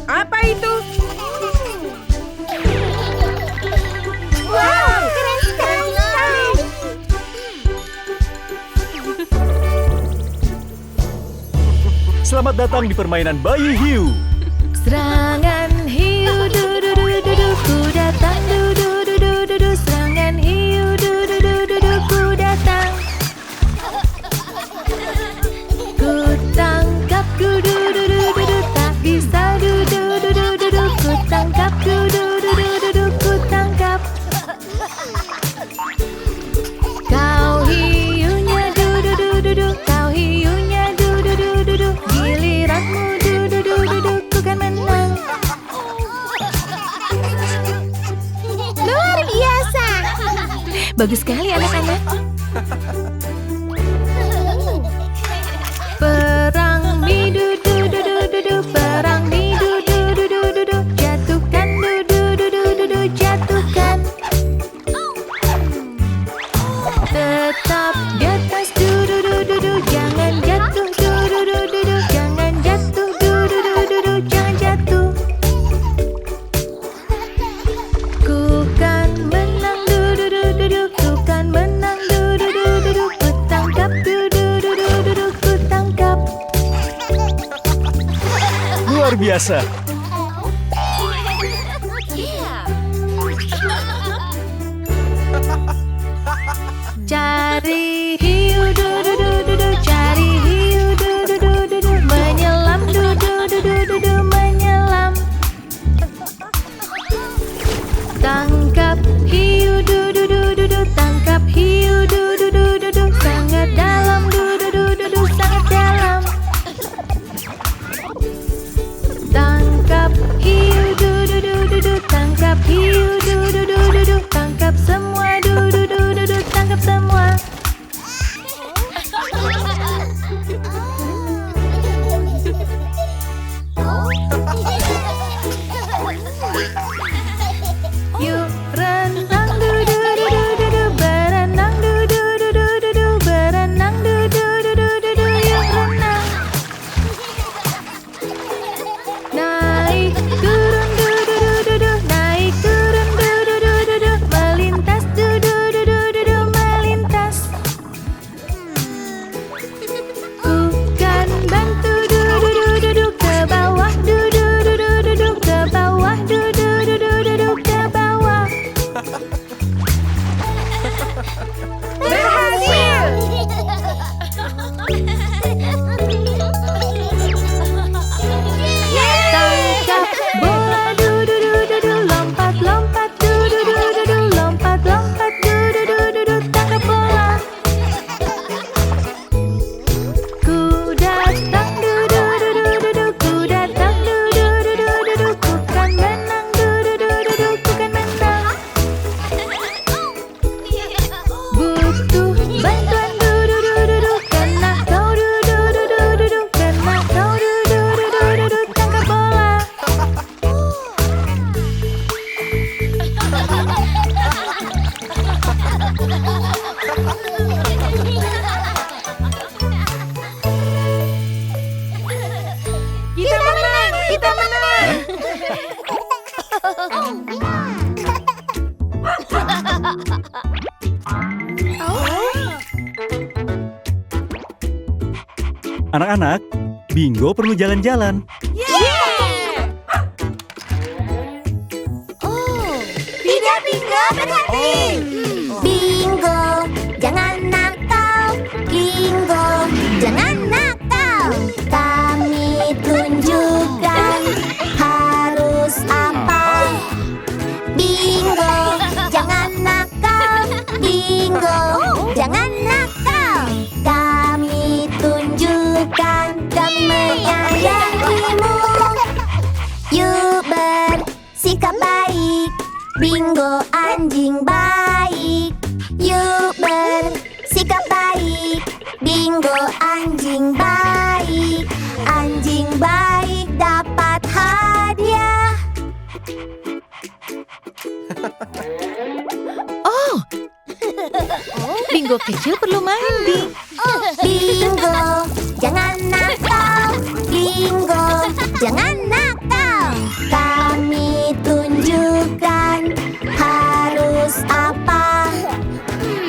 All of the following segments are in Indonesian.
Apa itu? Wow, keren sekali. Selamat datang di permainan bayi hiu. Serangan hiu du du du du du, ku datang du du du du du du. Serangan hiu du du du du du, ku datang. Ku tangkap du du du du du du, tak bisa du du du du du du. Ku tangkap du du du du du du, ku tangkap. Kau hiunya du du du du du, kau hiunya du du du du du. Giliranmu du du du du du, ku kan menang. Luar biasa. Bagus sekali anak-anak. Perang mi du du du du du du, perang mi du du du du du du. Jatuhkan du du du du du du, jatuhkan. Tetap di atas du du du du du, jangan jatuh du du du du du, jangan jatuh du du du du du, jangan jatuh. Ku kan menang du du du du du, ku kan menang du du du du du. Ku tangkap du du du du du du, ku tangkap. Luar biasa. Cari hiu du du du du du, cari hiu du du du du du. Menyelam du du du du du du, menyelam. Tangkap hiu du du du du du, tangkap hiu du du du du du. Sangat dalam du du du du du, sangat dalam. Tangkap hiu du du du du du, tangkap hiu du du du du du. Tangkap semua du du du du du, tangkap semua. Yuk renang du du du du du du, berenang du du du du du du, berenang du du du du du du, yuk renang. Naik turun du du du du du, naik turun du du du du du, melintas du du du du du du, melintas. Ku kan bantu du du du du du, ke bawah du du du du du du, ke bawah du du du du du du, ke bawah. Berhasil! Tangkap bola du du du du du, lompat lompat du du du du du, lompat lompat du du du du du, tangkap bola. Ku datang du du du du du du, ku datang du du du du du du, ku kan menang du du du du du, ku kan menang. Butuh bantuan du du du du du, kena kau du du du du du du, kena kau du du du du du du, tangkap bola. Kita menang! Kita menang! Anak-anak, Bingo perlu jalan-jalan. Tidak Bingo berhenti. Bingo, jangan nakal. Bingo, jangan nakal. Kami tunjukkan harus apa. Bingo, jangan nakal. Bingo, jangan nakal. Kami tunjukkan kami menyayangimu. Yuk bersikap baik. Bingo anjing baik. Yuk bersikap baik. Bingo anjing baik. Anjing baik dapat hadiah. Oh, Bingo kecil perlu main, Bing. Bingo, jangan nakal. Bingo, jangan nakal. Kami tunjukkan harus apa.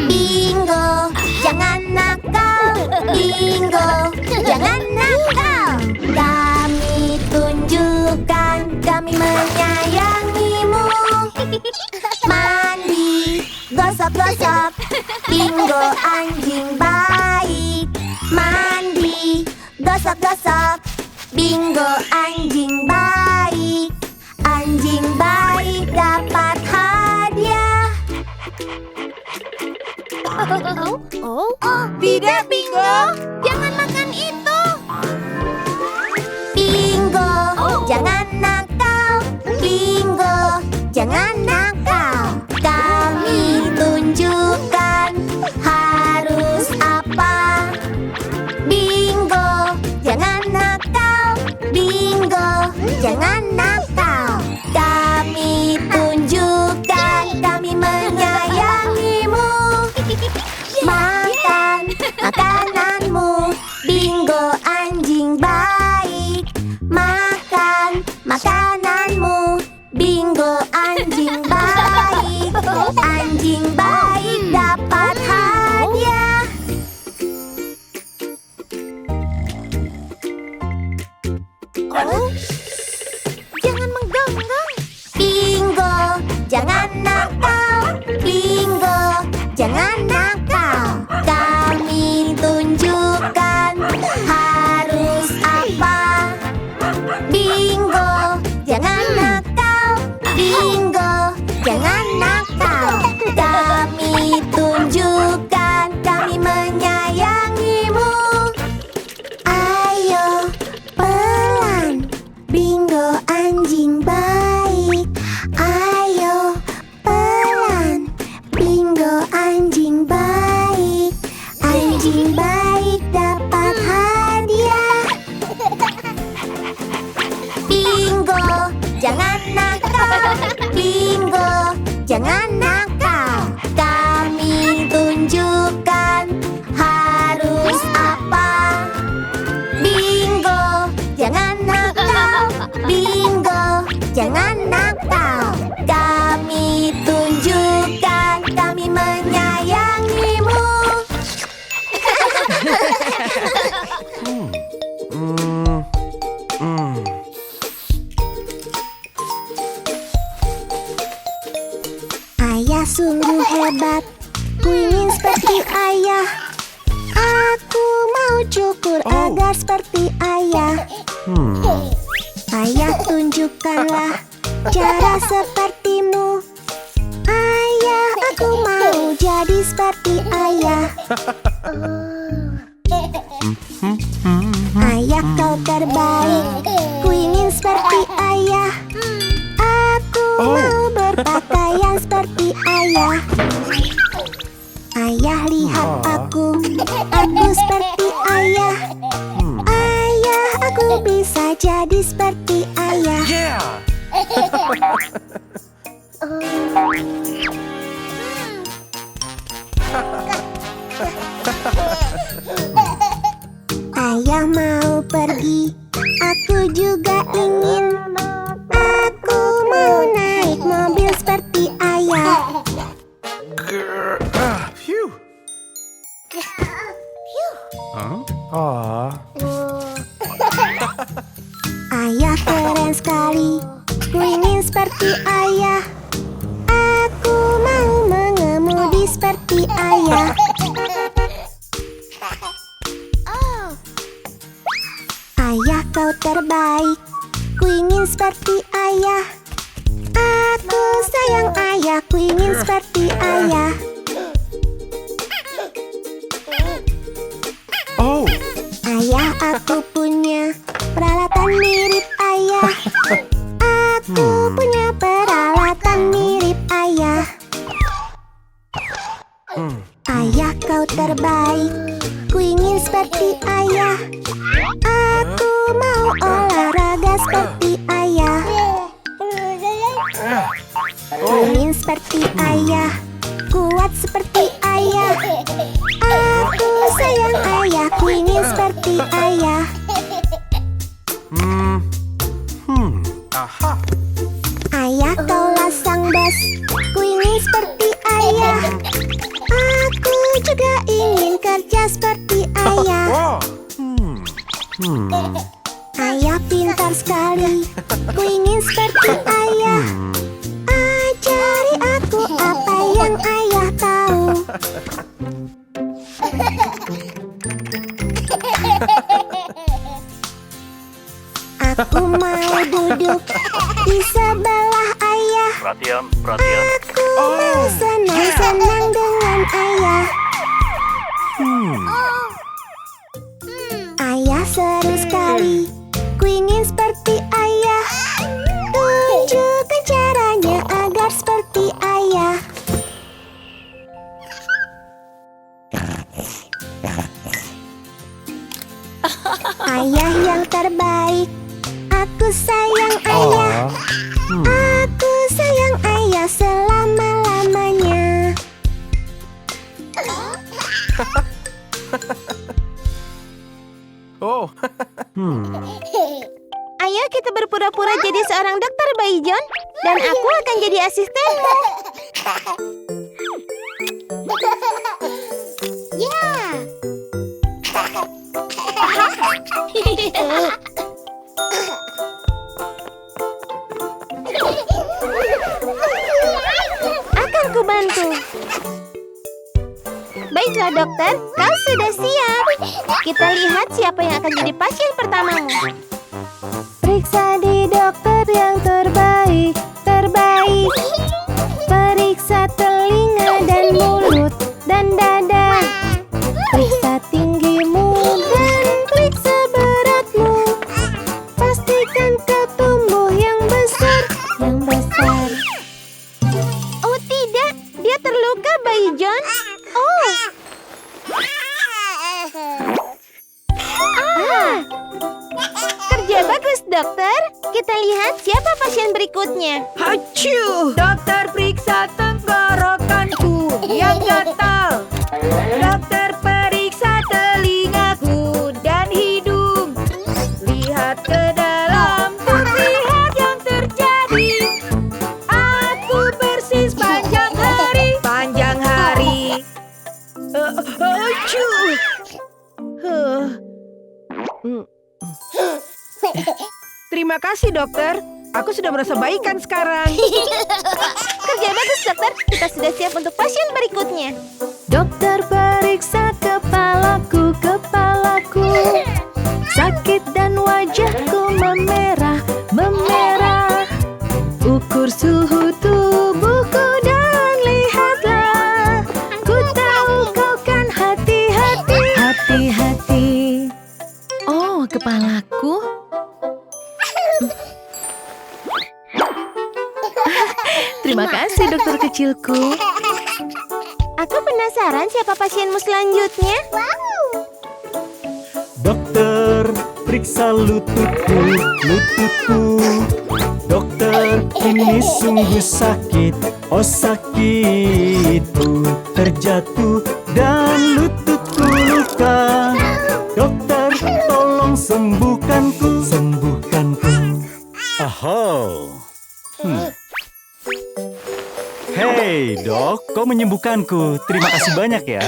Bingo, jangan nakal. Bingo, jangan nakal. Kami tunjukkan kami menyayangimu. Mandi, gosok-gosok. Bingo anjing baik. Mandi, gosok-gosok. Bingo anjing baik. Anjing baik dapat hadiah. Tidak, Bingo. Jangan makan itu. Bingo, jangan nakal. Bingo, jangan nakal. Kami tunjukkan harus apa. Bingo, jangan nakal. Bingo, jangan nakal. Kami tunjukkan kami menyayangimu. Makan makananmu. Bingo anjing baik. Makan makananmu. Bingo anjing baik. Anjing baik dapat hadiah. Jangan menggonggong. Bingo, jangan nakal. Bingo, jangan nakal. Kami tunjukkan harus apa. Bingo, jangan nakal. Bingo, jangan nakal. Kami tunjukkan kami menyayangimu. Ayo, pelan. Bingo anjing baik. Ayo, pelan. Bingo anjing baik. Anjing baik dapat hadiah. Bingo, jangan nakal. Bingo, jangan nakal. Kami tunjukkan harus apa. Bingo, jangan nakal. Bingo, jangan nakal. Kami tunjukkan kami menyayangimu. Ayah sungguh hebat. Ku ingin seperti ayah. Aku mau cukur agar seperti ayah. Ayah tunjukkanlah cara sepertimu. Ayah, aku mau jadi seperti ayah. Ayah, kau terbaik. Ku ingin seperti ayah. Aku mau berpakaian seperti ayah. Ayah, lihat aku. Aku seperti ayah. Ayah, aku bisa jadi seperti ayah. Ayah mau pergi, aku juga ingin. Aku mau naik mobil seperti ayah. Ayah keren sekali. Ku ingin seperti ayah. Aku mau mengemudi seperti ayah. Ayah, kau terbaik. Ku ingin seperti ayah. Aku sayang ayah. Ku ingin seperti ayah. Ayah, aku punya peralatan mirip ayah. Aku punya peralatan mirip ayah. Ayah, kau terbaik. Ku ingin seperti ayah. Aku mau olahraga seperti ayah. Ku ingin seperti ayah. Kuat seperti ayah. ayah. Aku sayang ayah, ku ingin seperti ayah. Ayah, kaulah sang bos, ku ingin seperti ayah. Aku juga ingin kerja seperti ayah. Ayah pintar sekali, ku ingin seperti ayah. Ajari aku apa yang ayah tahu. Aku mau duduk di sebelah ayah. Perhatian, perhatian. Aku mau senang-senang dengan ayah. Ayah seru sekali, ku ingin seperti ayah. Tunjukkan caranya agar seperti ayah. Ayah yang terbaik, aku sayang ayah. Aku sayang ayah selama-lamanya. Ayo kita berpura-pura jadi seorang dokter, Bayi John. Dan aku akan jadi asistenmu. Akan kubantu. Baiklah dokter, kau sudah siap. Kita lihat siapa yang akan jadi pasien pertamamu. Periksa di dokter yang terbaik, terbaik. Periksa telinga dan mulut dan dada. Periksa tinggimu dan periksa beratmu. Pastikan kau tumbuh yang besar, yang besar. Oh tidak, dia terluka, Bayi John. Oh. Kerja bagus, dokter. Kita lihat siapa pasien berikutnya. Hacu! Dokter periksa tenggorokanku yang gatal. Dokter periksa telingaku dan hidung. Lihat ke dalam, lihat yang terjadi. Aku bersih sepanjang hari. Panjang hari. Hacu! Terima kasih, dokter. Aku sudah merasa baikan sekarang. Kerja bagus, dokter. Kita sudah siap untuk pasien berikutnya. Dokter periksa kepalaku, kepalaku. Sakit dan wajahku memerah, memerah. Ukur suhu tubuhku dan lihatlah. Ku tahu kau kan hati-hati, hati-hati. Oh, kepalaku. Terima kasih, dokter kecilku. Aku penasaran siapa pasienmu selanjutnya. Dokter, periksa lututku, lututku. Dokter, ini sungguh sakit. Oh sakitku, terjatuh dan lututku luka. Dokter, tolong sembuhkanku, sembuhkanku. Aho. Hei, Dok, kau menyembuhkanku. Terima kasih banyak ya.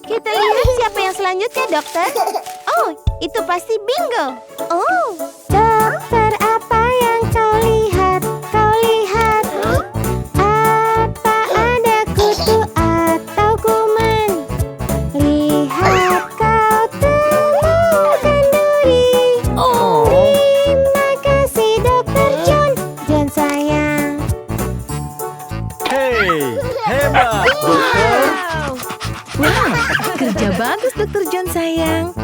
Kita lihat siapa yang selanjutnya, dokter. Oh, itu pasti Bingo. Oh, Dokter, apa yang kau lihat? Kau lihat? Apa ada kutu atau kuman? Lihat kau temukan duri. Terima kasih, Dokter John. John sayang. Hei, hebat, Dokter. Wow, kerja bagus, dokter John sayang.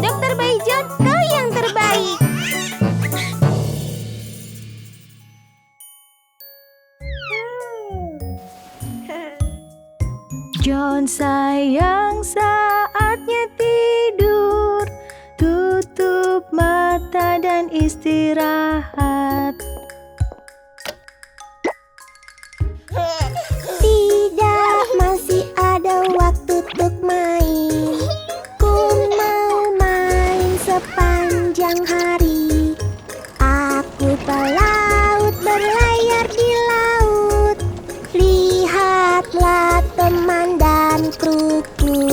Dokter Bayi John, kau yang terbaik. John sayang, saatnya tidur. Tutup mata dan istirahat. Tidak, masih ada waktu untuk main. Ku mau main sepanjang hari. Aku pelaut berlayar di laut. Lihatlah teman dan kruku.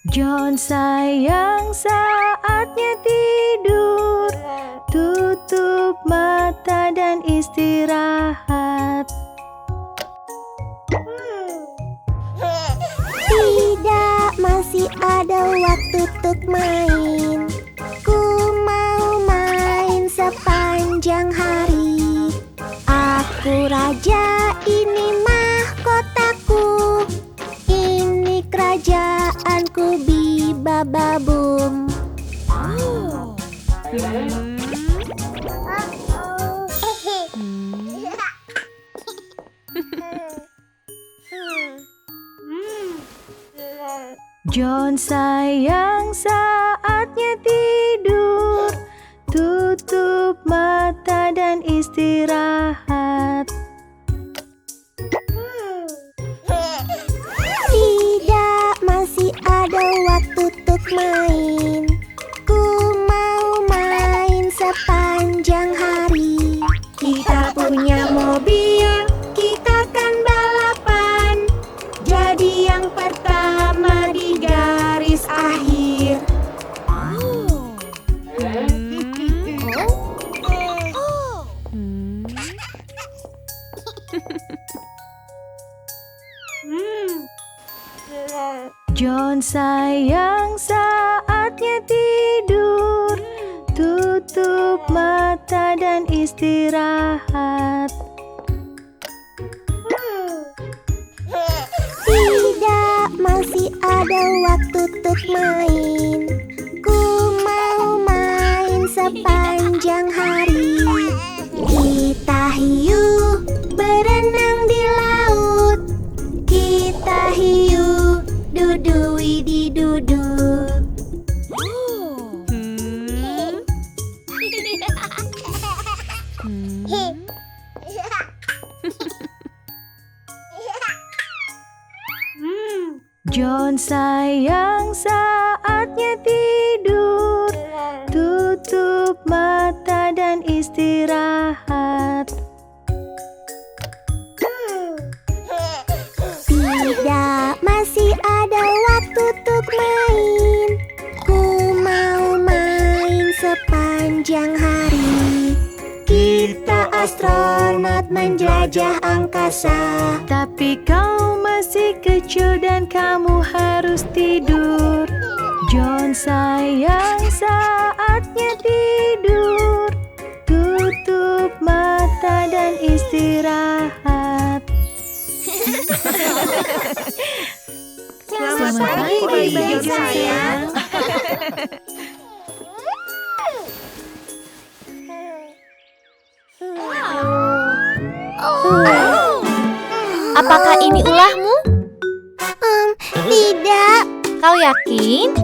John sayang, saatnya tidur. Tutup mata dan istirahat. Tidak, masih ada waktu untuk main. Ku mau main sepanjang hari. Aku raja, ini mahkotaku. Ini kerajaanku, Bibababum. John sayang, saatnya tidur. Tutup mata dan istirahat. Tidak, masih ada waktu untuk main. Ku mau main sepanjang hari. Kita punya mobil, kita kan balapan. Jadi yang pertama di garis akhir. John sayang, saatnya tidur. Tutup mata dan istirahat. Tidak, masih ada waktu untuk main. Ku mau main sepanjang hari. Kita hiu berenang di laut. Kita hiu dudui di duduk. John sayang, saatnya tidur. Tutup mata dan istirahat. Tidak, masih ada waktu untuk main. Ku mau main sepanjang hari. Kita astronot menjelajah angkasa. Tapi kau masih kecil dan kamu harus tidur. John sayang, saatnya tidur. Tutup mata dan istirahat. Selamat pagi, bayi John sayang. Apakah ini ulahmu? Tidak. Kau yakin?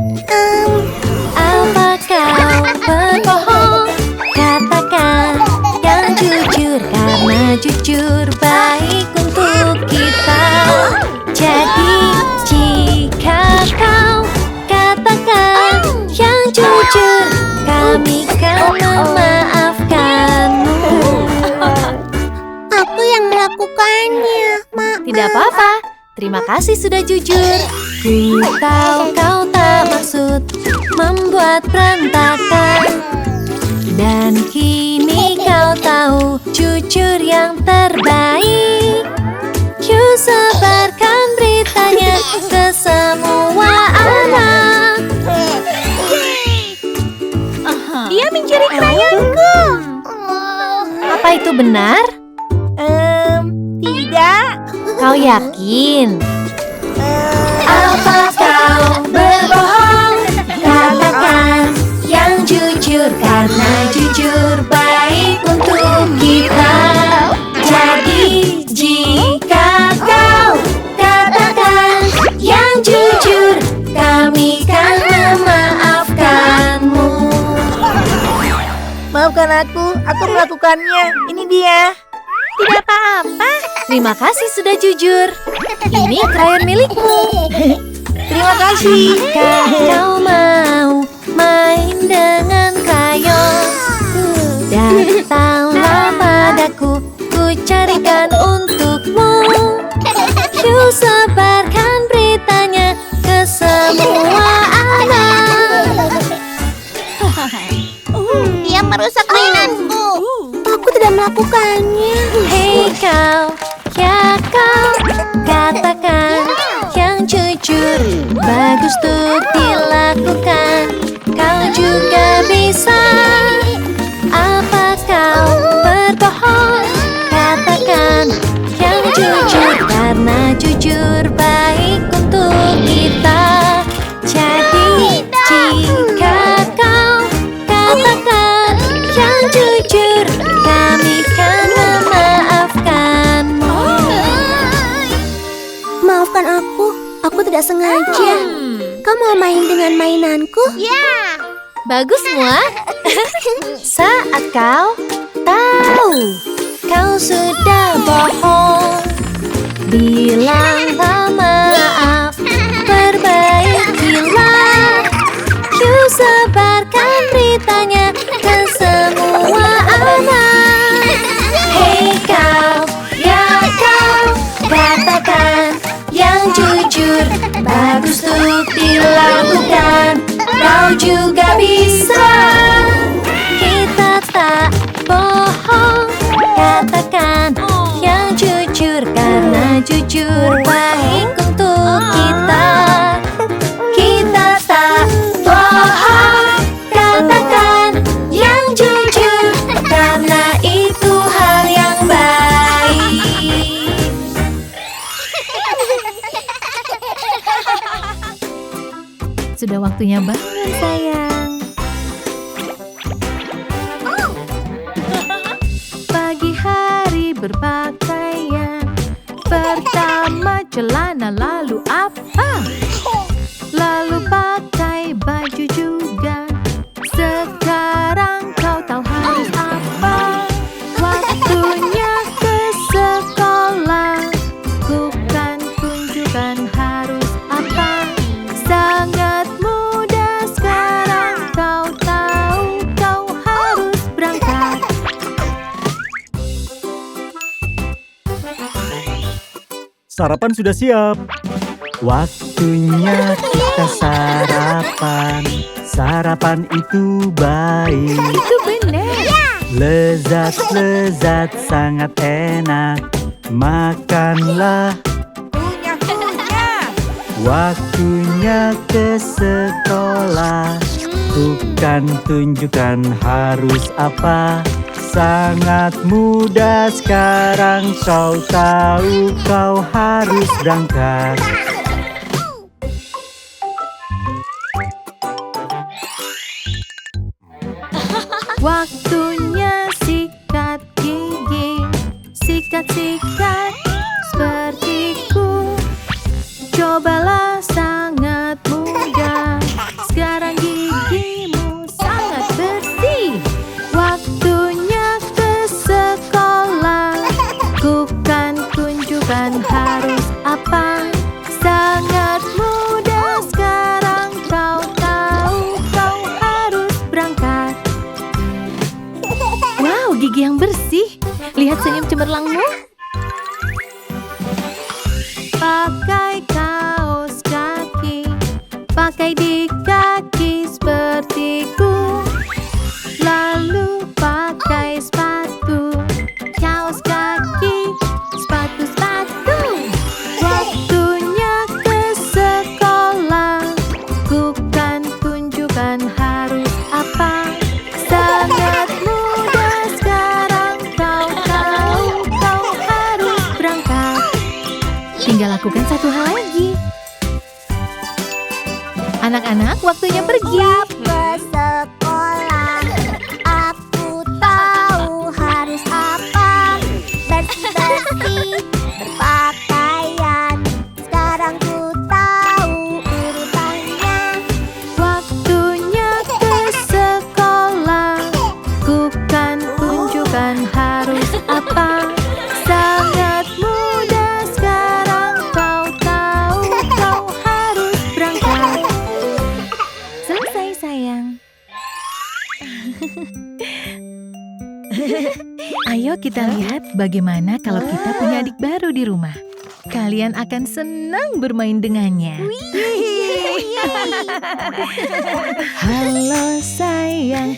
Apa kau berbohong? Katakan yang jujur, karena jujur baik untuk kita. Jadi jika kau katakan yang jujur, kami kan memaafkanmu. Aku yang melakukannya, Mak. Tidak apa-apa. Terima kasih sudah jujur. Ku tahu kau tak maksud membuat berantakan. Dan kini kau tahu jujur yang terbaik. Yuk sebarkan beritanya ke semua anak. Dia mencuri krayonku. Apa itu benar? Tidak. Kau yakin? Apa kau berbohong? Katakan yang jujur, karena jujur baik untuk kita. melakukannya. Ini dia. Tidak apa-apa. Terima kasih sudah jujur. Ini krayon milikmu. Terima kasih. Jika kau mau main dengan krayon, datanglah padaku, ku carikan untukmu. Ku sebarkan beritanya ke semua anak. Dia merusak mainanku. Aku tidak melakukannya. Hei kau, ya kau, katakan yang jujur, bagus untuk dilakukan. Kau juga bisa. Apa kau berbohong? Katakan yang jujur, karena jujur baik untuk kita. Jadi jika kau katakan yang jujur, kami kan memaafkanmu. Maafkan aku tidak sengaja. Kau mau main dengan mainanku? Ya. Bagus semua. Saat kau tahu kau sudah bohong, bilanglah maaf, perbaikilah. Ku sebarkan beritanya ke semua anak. Hei kau, ya kau, katakan yang jujur, bagus untuk dilakukan. Kau juga bisa. Kita tak bohong. Katakan yang jujur, karena jujur baik untuk kita. Kita tak bohong. Katakan yang jujur, karena itu hal yang baik. Sudah waktunya bangun, sayang. Pagi hari berpakaian, pertama celana, lalu apa? Lalu pakai baju juga. Sekarang kau tahu harus apa? Waktunya ke sekolah. Bukan tunjukkan harus apa. Sangat mudah sekarang, kau tahu kau harus berangkat. Sarapan sudah siap. Waktunya kita sarapan. Sarapan itu baik. Itu benar. Lezat-lezat sangat enak. Makanlah. Waktunya ke sekolah. Bukan tunjukkan harus apa. Sangat mudah sekarang, kau tahu kau harus berangkat. Waktunya sikat gigi. Sikat-sikat sepertiku. Cobalah, sangat mudah. Sekarang gigimu sangat bersih. Waktunya ke sekolah. Bukan tunjukkan harus apa. Sangat mudah sekarang, kau tahu kau harus berangkat. Wow, gigi yang bersih. Lihat senyum cemerlangmu. Pakai kaos kaki, pakai di kaki sepertiku. Lalu pakai sepatu, kaos kaki, sepatu-sepatu. Waktunya ke sekolah. Bukan tunjukkan harus apa. Sangat mudah sekarang, kau tahu kau harus berangkat. Tinggal lakukan satu hal lagi. Anak-anak, waktunya pergi. Ke sekolah. Aku tahu harus apa. Bersih-bersih, berpakaian. Sekarang ku tahu urutannya. Waktunya ke sekolah. Bukan tunjukkan Kita lihat bagaimana kalau kita punya adik baru di rumah. Kalian akan senang bermain dengannya. Halo sayang,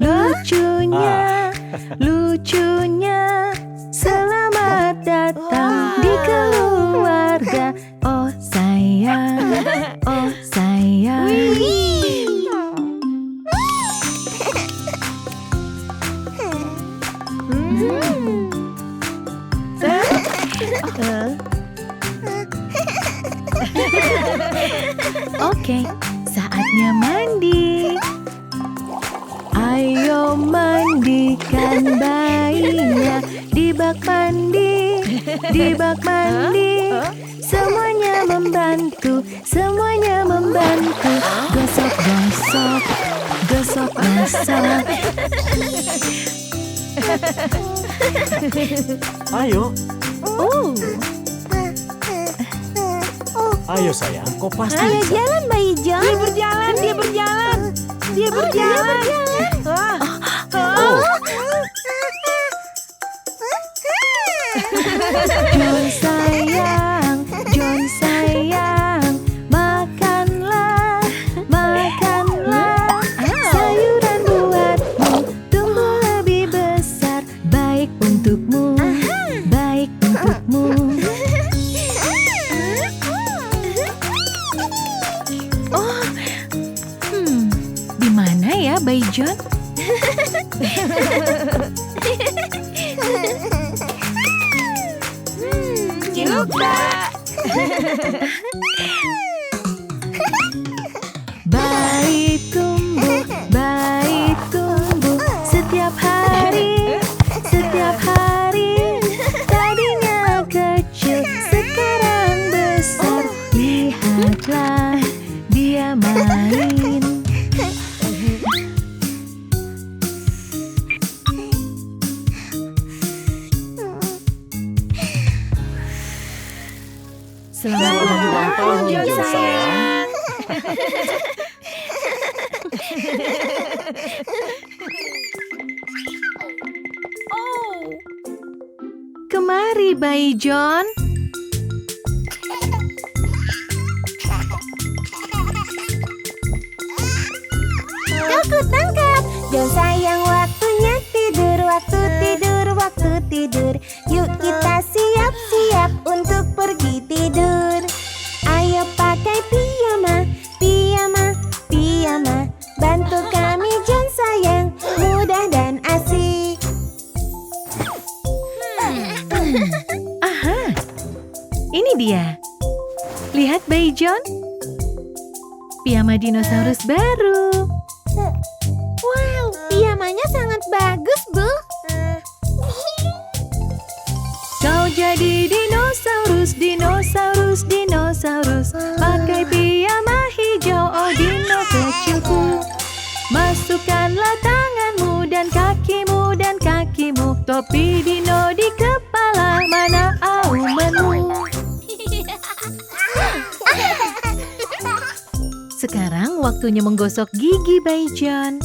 lucunya, lucunya. Selamat datang di keluarga. Oh sayang, oh sayang. Oke, saatnya mandi. Ayo mandikan bayinya di bak mandi, di bak mandi. Semuanya membantu, semuanya membantu. Gosok, gosok, gosok, gosok. Ayo, Oh, ayo sayang, kau pasti Ayo bisa. jalan bayi John. Dia berjalan, dia berjalan. Dia berjalan. Oh, John sayang, John sayang, makanlah, makanlah. Sayuran buatmu tumbuh lebih besar, baik untukmu, baik untukmu. Oh, di mana ya bayi John? Cilukda. Bayi tumbuh setiap hari, setiap hari. Tadinya kecil, sekarang besar. Lihatlah dia main. Selamat ulang tahun, John John sayang. Kemari bayi John. aku tangkap. John sayang, waktunya tidur, waktu tidur, waktu tidur. Yuk kita siap-siap untuk pergi tidur. Ayo pakai piyama, piyama, piyama. Bantu kami John sayang, mudah dan asik. Aha, ini dia. Lihat bayi John. Piyama dinosaurus baru. Wow, piyamanya sangat bagus, Bu. Kau jadi dinosaurus, dinosaurus, dinosaurus. Pakai piyama hijau, oh dino kecilku. Masukkanlah tanganmu dan kakimu, topi dino di kepala, mana aumanmu. Sekarang waktunya menggosok gigi bayi John.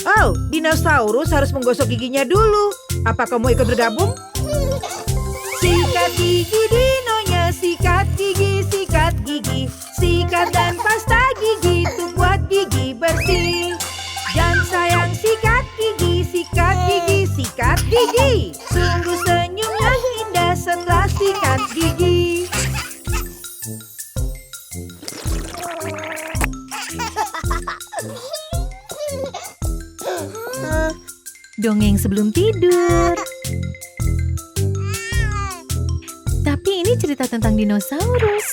Oh, dinosaurus harus menggosok giginya dulu. Apa kamu ikut bergabung? Sikat gigi dinonya, sikat gigi, sikat gigi. Sikat dan pasta gigi untuk buat gigi bersih. John sayang, sikat gigi, sikat gigi, sikat gigi. Sungguh senyum yang indah setelah sikat gigi. Dongeng sebelum tidur. Tapi ini cerita tentang dinosaurus.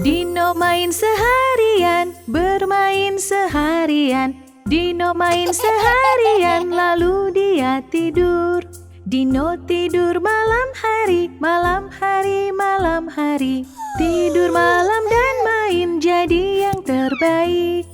Dino main seharian, bermain seharian. Dino main seharian, lalu dia tidur. Dino tidur malam hari, malam hari, malam hari. Tidur malam dan main jadi yang terbaik.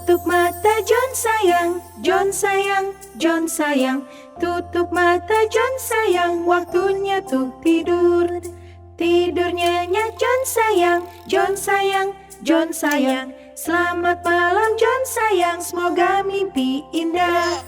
Tutup mata John sayang, John sayang, John sayang. Tutup mata John sayang, waktunya tuh tidur. Tidur nyenyak John sayang, John sayang, John sayang. Selamat malam John sayang, semoga mimpi indah.